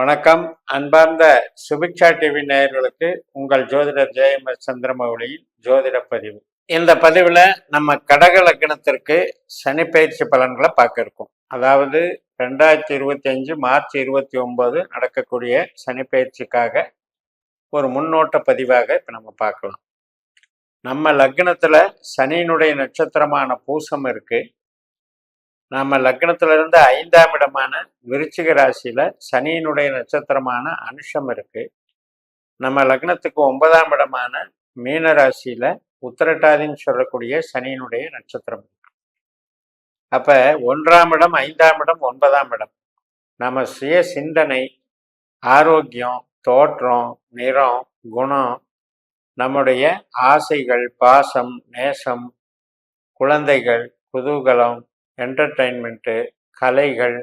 வணக்கம். அன்பார்ந்த சுபிக்ஷா டிவி நேயர்களுக்கு உங்கள் ஜோதிடர் ஜெயமஸ் சந்திரமௌலியின் ஜோதிட பதிவு. இந்த பதிவுல நம்ம கடக லக்னத்திற்கு சனி பயிற்சி பலன்களை பார்க்க இருக்கோம். அதாவது 2025 மார்ச் 29 நடக்கக்கூடிய சனி பயிற்சிக்காக ஒரு முன்னோட்ட பதிவாக இப்ப நம்ம பார்க்கலாம். நம்ம லக்னத்துல சனியினுடைய நட்சத்திரமான பூசம் இருக்கு. நம்ம லக்னத்துல இருந்து 5ஆம் இடமான விருச்சிக ராசியில சனியினுடைய நட்சத்திரமான அனுஷம் இருக்கு. நம்ம லக்னத்துக்கு 9ஆம் இடமான மீன ராசியில உத்திரட்டாதின்னு சொல்லக்கூடிய சனியினுடைய நட்சத்திரம் இருக்கு. அப்ப 1ஆம் இடம், 5ஆம் இடம், 9ஆம் இடம் நம்ம சுய சிந்தனை, ஆரோக்கியம், தோற்றம், நிறம், குணம், நம்முடைய ஆசைகள், பாசம், நேசம், குழந்தைகள், குதூகலம், என்டர்டைன்மெண்ட்டு, கலைகள்,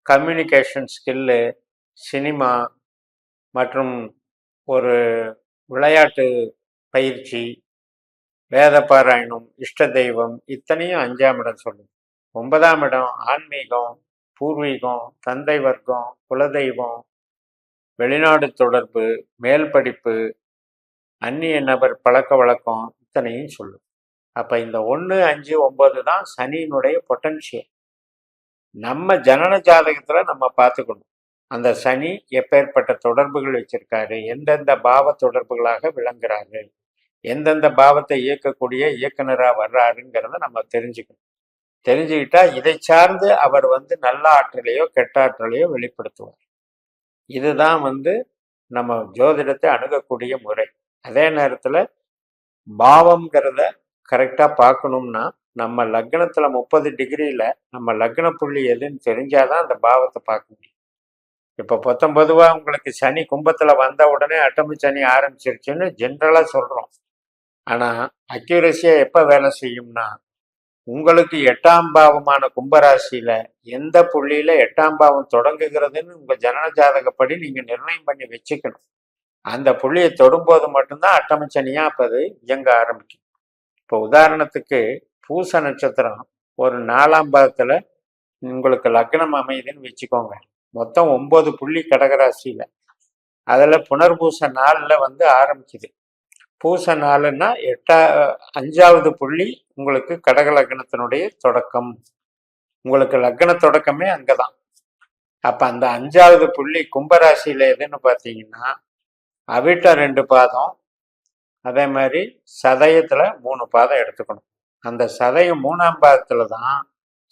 கம்யூனிகேஷன் ஸ்கில்லு, சினிமா மற்றும் ஒரு விளையாட்டு பயிற்சி, வேத பாராயணம், இஷ்ட தெய்வம், இத்தனையும் 5ஆம் இடம் சொல்லுது. 9ஆம் இடம் ஆன்மீகம், பூர்வீகம், தந்தை வர்க்கம், குலதெய்வம், வெளிநாடு தொடர்பு, மேல் படிப்பு, அந்நிய நபர் பழக்க வழக்கம், இத்தனையும் சொல்லுது. அப்ப இந்த 1, 5, 9 தான் சனியினுடைய பொட்டன்ஷியல். நம்ம ஜனன ஜாதகத்துல நம்ம பார்த்துக்கணும், அந்த சனி எப்பேற்பட்ட தொடர்புகள் வச்சிருக்காரு, எந்தெந்த பாவ தொடர்புகளாக விளங்குறாரு, எந்தெந்த பாவத்தை இயக்கக்கூடிய இயக்குனரா வர்றாருங்கிறத நம்ம தெரிஞ்சுக்கணும். தெரிஞ்சுக்கிட்டா இதை சார்ந்து அவர் நல்ல ஆற்றலையோ கெட்ட ஆற்றலையோ வெளிப்படுத்துவார். இதுதான் நம்ம ஜோதிடத்தை அணுகக்கூடிய முறை. அதே நேரத்துல பாவம்ங்கிறத கரெக்டா பார்க்கணும்னா நம்ம லக்னத்துல 30 டிகிரியில நம்ம லக்ன புள்ளி எதுன்னு தெரிஞ்சாதான் அந்த பாவத்தை பார்க்க முடியும். இப்ப பொதுவா உங்களுக்கு சனி கும்பத்துல வந்த உடனே அட்டமி சனி ஆரம்பிச்சிருச்சுன்னு ஜென்ரலா சொல்றோம். ஆனா அக்யூரஸியா எப்ப வேலை செய்யும்னா, உங்களுக்கு 8ஆம் பாவமான கும்பராசியில எந்த புள்ளியில 8ஆம் பாவம் தொடங்குகிறதுன்னு உங்க ஜனன ஜாதகப்படி நீங்க நிர்ணயம் பண்ணி வச்சுக்கணும். அந்த புள்ளியை தொடும்போது மட்டும்தான் அட்டமி சனியா அப்ப அது இயங்க ஆரம்பிக்கும். இப்போ உதாரணத்துக்கு பூச நட்சத்திரம் ஒரு 4ஆம் பாவத்துல உங்களுக்கு லக்னம் அமையுதுன்னு வச்சுக்கோங்க. மொத்தம் 9 புள்ளி கடகராசியில, அதுல புனர்பூச 4ல ஆரம்பிக்குது. பூச 4ன்னா 5ஆவது புள்ளி உங்களுக்கு கடக லக்னத்தினுடைய தொடக்கம். உங்களுக்கு லக்ன தொடக்கமே அங்கதான். அப்ப அந்த 5ஆவது புள்ளி கும்பராசியில எதுன்னு பார்த்தீங்கன்னா, அவிட்ட 2 பாதம், அதே மாதிரி சதயத்துல 3 பாதம் எடுத்துக்கணும். அந்த சதயம் 3ஆம் பாதத்துல தான்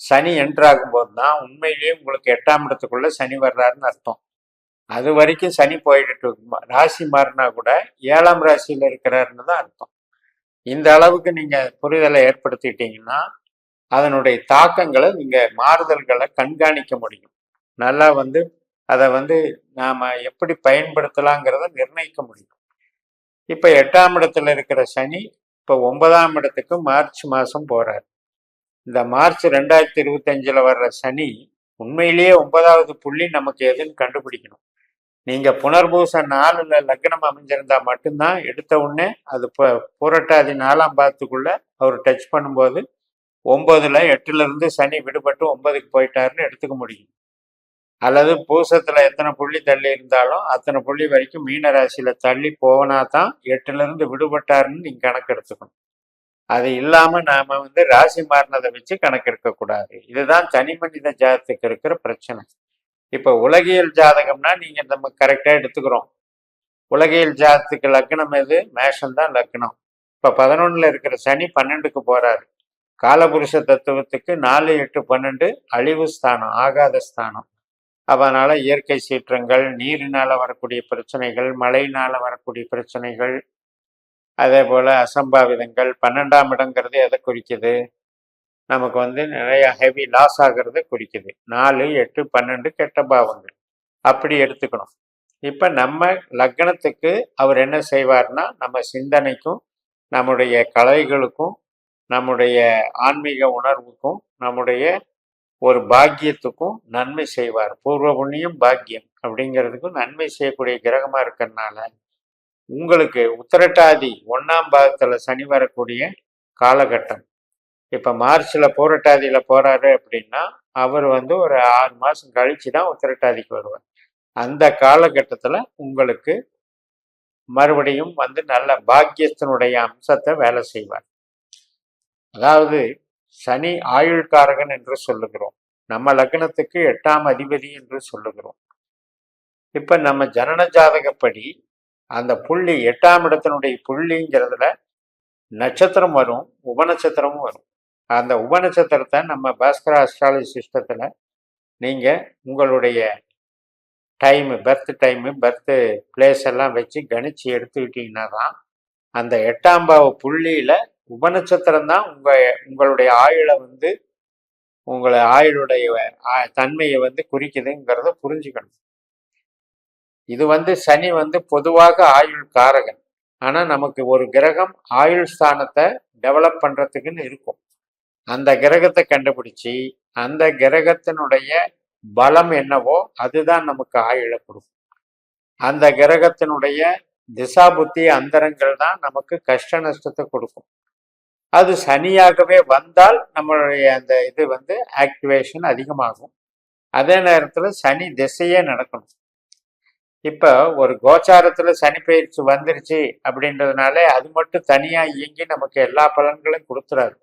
சனி என்ட்ராகும் போது தான் உண்மையிலேயே உங்களுக்கு 8ஆம் இடத்துக்குள்ள சனி வர்றாருன்னு அர்த்தம். அது வரைக்கும் சனி போயிட்டு ராசி மாறினா கூட 7ஆம் ராசியில இருக்கிறாருன்னு தான் அர்த்தம். இந்த அளவுக்கு நீங்க புரிதலை ஏற்படுத்திட்டீங்கன்னா அதனுடைய தாக்கங்களை நீங்க மாறுதல்களை கண்காணிக்க முடியும். நல்லா அதை நாம எப்படி பயன்படுத்தலாங்கிறத நிர்ணயிக்க முடியும். இப்ப 8ஆம் இடத்துல இருக்கிற சனி இப்ப 9ஆம் இடத்துக்கு மார்ச் மாசம் போறாரு. இந்த மார்ச் 2025ல வர்ற சனி உண்மையிலேயே 9ஆவது புள்ளி நமக்கு எதுன்னு கண்டுபிடிக்கணும். நீங்க புனர்பூச 4ல லக்னம் அமைஞ்சிருந்தா மட்டும்தான் எடுத்த உடனே அது புரட்டாதி 4ஆம் பாவத்துக்குள்ள அவர் டச் பண்ணும்போது 9ல 8ல இருந்து சனி விடுபட்டு 9க்கு போயிட்டாருன்னு எடுத்துக்க முடியும். அல்லது பூசத்துல எத்தனை புள்ளி தள்ளி இருந்தாலும் அத்தனை புள்ளி வரைக்கும் மீன ராசியில தள்ளி போனா தான் 8ல இருந்து விடுபட்டாருன்னு நீங்க கணக்கு எடுத்துக்கணும். அது இல்லாம நாம ராசி மாறினதை வச்சு கணக்கு எடுக்கக்கூடாது. இதுதான் தனி மனித ஜாதகத்துக்கு இருக்கிற பிரச்சனை. இப்ப உலகியல் ஜாதகம்னா நீங்க நம்ம கரெக்டா எடுத்துக்கிறோம். உலகியல் ஜாதகத்துக்கு லக்னம் எது? மேஷம் தான் லக்னம். இப்ப 11ல இருக்கிற சனி 12க்கு போறாரு. காலபுருஷ தத்துவத்துக்கு 4, 8, 12 அழிவு ஸ்தானம், ஆகாத ஸ்தானம். அதனால இயற்கை சீற்றங்கள், நீரினால வரக்கூடிய பிரச்சனைகள், மழையினால வரக்கூடிய பிரச்சனைகள், அதே போல அசம்பாவிதங்கள். 12ஆம் இடங்கிறது எதை குறிக்குது? நமக்கு நிறைய ஹெவி லாஸ் ஆகிறத குறிக்குது. 4, 8, 12 கெட்ட பாவங்கள். அப்படி எடுத்துக்கணும். இப்ப நம்ம லக்னத்துக்கு அவர் என்ன செய்வார்னா, நம்ம சிந்தனைக்கும், நம்முடைய கலைகளுக்கும், நம்முடைய ஆன்மீக உணர்வுக்கும், நம்முடைய ஒரு பாக்கியத்துக்கும் நன்மை செய்வார். பூர்வ புண்ணியம் பாக்கியம் அப்படிங்கிறதுக்கும் நன்மை செய்யக்கூடிய கிரகமா இருக்கிறதுனால உங்களுக்கு உத்திரட்டாதி 1ஆம் பாகத்துல சனி வரக்கூடிய காலகட்டம். இப்ப மார்ச்ல பூரட்டாதியில போறாரு அப்படின்னா அவர் ஒரு 6 மாசம் கழிச்சு தான் உத்திரட்டாதிக்கு வருவார். அந்த காலகட்டத்தில் உங்களுக்கு மறுபடியும் வந்து நல்ல பாக்கியத்தினுடைய அம்சத்தை வேலை செய்வார். அதாவது சனி ஆயுள்காரகன் என்று சொல்லுகிறோம். நம்ம லக்னத்துக்கு 8ஆம் அதிபதி என்று சொல்லுகிறோம். இப்ப நம்ம ஜனன ஜாதகப்படி அந்த புள்ளி 8ஆம் இடத்தினுடைய புள்ளிங்கிறதுல நட்சத்திரம் வரும், உபநட்சத்திரமும் வரும். அந்த உபநட்சத்திரத்தை நம்ம பாஸ்கர அஸ்ட்ராலஜி சிஸ்டத்துல நீங்க உங்களுடைய பர்த் டைமு, பர்த் பிளேஸ் எல்லாம் வச்சு கணிச்சு எடுத்துக்கிட்டீங்கன்னா தான் அந்த 8ஆம் பாவ புள்ளியில உபநட்சத்திரம் தான் உங்களுடைய ஆயுளை வந்து உங்களை ஆயுளுடைய தன்மையை வந்து குறிக்குதுங்கிறத புரிஞ்சுக்கணும். இது வந்து சனி வந்து பொதுவாக ஆயுள் காரகன். ஆனா நமக்கு ஒரு கிரகம் ஆயுள் ஸ்தானத்தை டெவலப் பண்றதுக்குன்னு இருக்கும். அந்த கிரகத்தை கண்டுபிடிச்சி அந்த கிரகத்தினுடைய பலம் என்னவோ அதுதான் நமக்கு ஆயுளை கொடுக்கும். அந்த கிரகத்தினுடைய திசா புத்தி அந்தரங்கள் தான் நமக்கு கஷ்ட நஷ்டத்தை கொடுக்கும். அது சனியாகவே வந்தால் நம்மளுடைய அந்த இது வந்து ஆக்டிவேஷன் அதிகமாகும். அதே நேரத்தில் சனி திசையே நடக்கணும். இப்போ ஒரு கோச்சாரத்தில் சனி பயிற்சி வந்துருச்சு அப்படின்றதுனால அது மட்டும் தனியாக இயங்கி நமக்கு எல்லா பலன்களையும் கொடுத்துறாரு.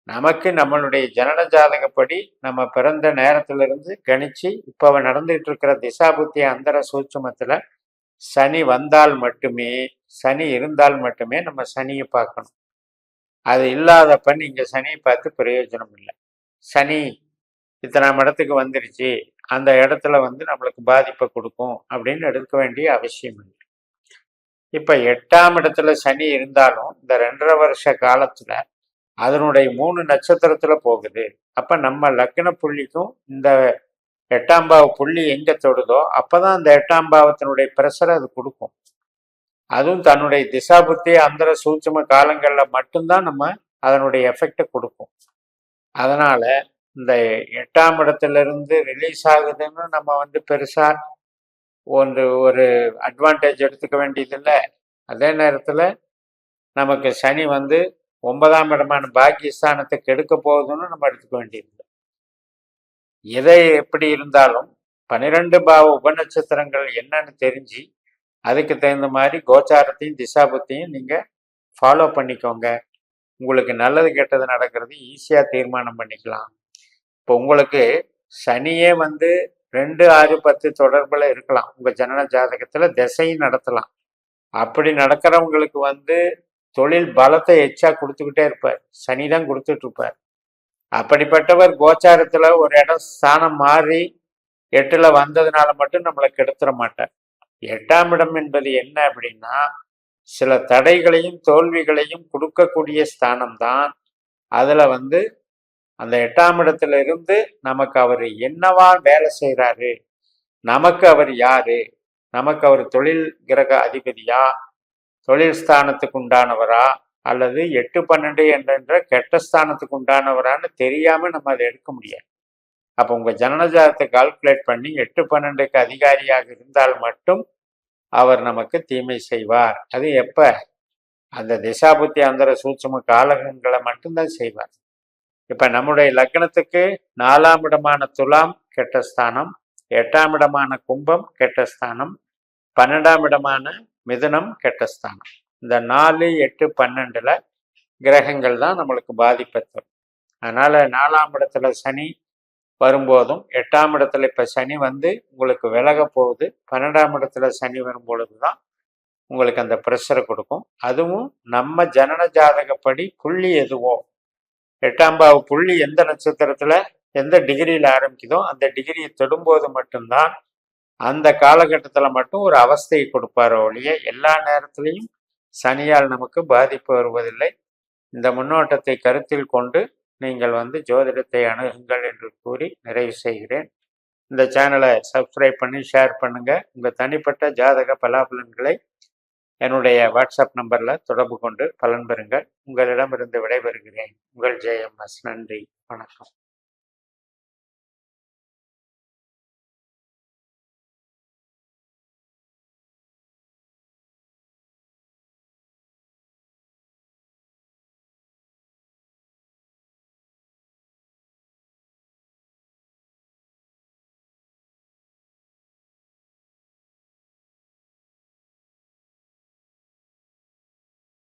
நமக்கு நம்மளுடைய ஜனன ஜாதகப்படி நம்ம பிறந்த நேரத்திலிருந்து கணிச்சு இப்போ நடந்துகிட்டு இருக்கிற திசாபுத்தி அந்தர சூட்சுமத்தில் சனி வந்தால் மட்டுமே, சனி இருந்தால் மட்டுமே நம்ம சனியை பார்க்கணும். அது இல்லாதப்ப நீங்கள் சனியை பார்த்து பிரயோஜனம் இல்லை. சனி இத்தனாம் இடத்துக்கு வந்துருச்சு, அந்த இடத்துல வந்து நம்மளுக்கு பாதிப்பை கொடுக்கும் அப்படின்னு எடுக்க வேண்டிய அவசியம் இல்லை. இப்போ 8ஆம் இடத்துல சனி இருந்தாலும் இந்த 2.5 வருஷ காலத்தில் அதனுடைய 3 நட்சத்திரத்துல போகுது. அப்ப நம்ம லக்ன புள்ளிக்கும் இந்த 8ஆம் பாவ புள்ளி எங்க தொடுதோ அப்பதான் அந்த 8ஆம் பாவத்தினுடைய பிரஷரை அது கொடுக்கும். அதுவும் தன்னுடைய திசாபுத்தி அந்தர சூட்சும காலங்கள்ல மட்டும்தான் நம்ம அதனுடைய எஃபெக்டை கொடுக்கும். அதனால இந்த 8ஆம் இடத்துல இருந்து ரிலீஸ் ஆகுதுன்னு நம்ம வந்து பெருசா ஒரு அட்வான்டேஜ் எடுத்துக்க வேண்டியதில்லை. அதே நேரத்துல நமக்கு சனி வந்து 9ஆம் இடமான பாக்கியஸ்தானத்தை கெடுக்க போகுதுன்னு நம்ம எடுத்துக்க வேண்டியதில்லை. எதை எப்படி இருந்தாலும் 12 பாவ உபநட்சத்திரங்கள் என்னன்னு தெரிஞ்சு அதுக்கு தகுந்த மாதிரி கோச்சாரத்தையும் திசாபத்தையும் நீங்க ஃபாலோ பண்ணிக்கோங்க. உங்களுக்கு நல்லது கெட்டது நடக்கிறது ஈஸியாக தீர்மானம் பண்ணிக்கலாம். இப்போ உங்களுக்கு சனியே வந்து 2, 6, 10 தொடர்பில் இருக்கலாம். உங்கள் ஜனன ஜாதகத்தில் திசையும் நடத்தலாம். அப்படி நடக்கிறவங்களுக்கு வந்து தொழில் பலத்தை எச்சா கொடுத்துக்கிட்டே இருப்பார். சனி தான் கொடுத்துட்டு இருப்பார். அப்படிப்பட்டவர் கோச்சாரத்தில் ஒரு இடம் ஸ்தானம் மாறி 8ல் வந்ததுனால மட்டும் நம்மளை கெடுத்துட மாட்டார். 8ஆம் இடம் என்பது என்ன அப்படின்னா சில தடைகளையும் தோல்விகளையும் கொடுக்கக்கூடிய ஸ்தானம் தான். அதில் வந்து அந்த 8ஆம் இடத்துல இருந்து நமக்கு அவர் என்னவா வேலை செய்கிறாரு, நமக்கு அவர் யாரு, நமக்கு அவர் தொழில் கிரக அதிபதியா, தொழில் ஸ்தானத்துக்கு உண்டானவரா, அல்லது 8, 12 என்ற கெட்ட ஸ்தானத்துக்கு உண்டானவரான்னு தெரியாம நம்ம அதை எடுக்க முடியாது. அப்போ உங்க ஜனனஜாதத்தை கால்குலேட் பண்ணி 8, 12க்கு அதிகாரியாக இருந்தால் மட்டும் அவர் நமக்கு தீமை செய்வார். அது எப்ப அந்த திசாபுத்தி அந்தர சூட்சும காலகங்களை மட்டும்தான் செய்வார். இப்ப நம்முடைய லக்னத்துக்கு 4ஆம் இடமான துலாம் கெட்ட ஸ்தானம், 8ஆம் இடமான கும்பம் கெட்ட ஸ்தானம், 12ஆம் இடமான மிதுனம் கெட்ட ஸ்தானம். இந்த 4, 8, 12ல கிரகங்கள் தான் நம்மளுக்கு பாதிப்பை தரும். அதனால 4ஆம் இடத்துல சனி வரும்போதும் 8ஆம் இடத்துல இப்ப சனி வந்து உங்களுக்கு விலக போகுது. 12ஆம் இடத்துல சனி வரும் பொழுது தான் உங்களுக்கு அந்த ப்ரெஷரை கொடுக்கும். அதுவும் நம்ம ஜனன ஜாதகப்படி புள்ளி எதுவோ 8ஆம் பாவ புள்ளி எந்த நட்சத்திரத்துல எந்த டிகிரியில் ஆரம்பிக்குதோ அந்த டிகிரியை தொடும்போது மட்டும்தான் அந்த காலகட்டத்துல மட்டும் ஒரு அவஸ்தையை கொடுப்பாரோ ஒழிய எல்லா நேரத்திலையும் சனியால் நமக்கு பாதிப்பு வருவதில்லை. இந்த முன்னோட்டத்தை கருத்தில் கொண்டு நீங்கள் வந்து ஜோதிடத்தை அணுகுங்கள் என்று கூறி நிறைவு செய்கிறேன். இந்த சேனலை சப்ஸ்கிரைப் பண்ணி ஷேர் பண்ணுங்க. உங்கள் தனிப்பட்ட ஜாதக பலாபலன்களை என்னுடைய வாட்ஸ்அப் நம்பரில் தொடர்பு கொண்டு பலன் பெறுங்கள். உங்களிடமிருந்து விடைபெறுகிறேன். உங்கள் JMS. நன்றி, வணக்கம்.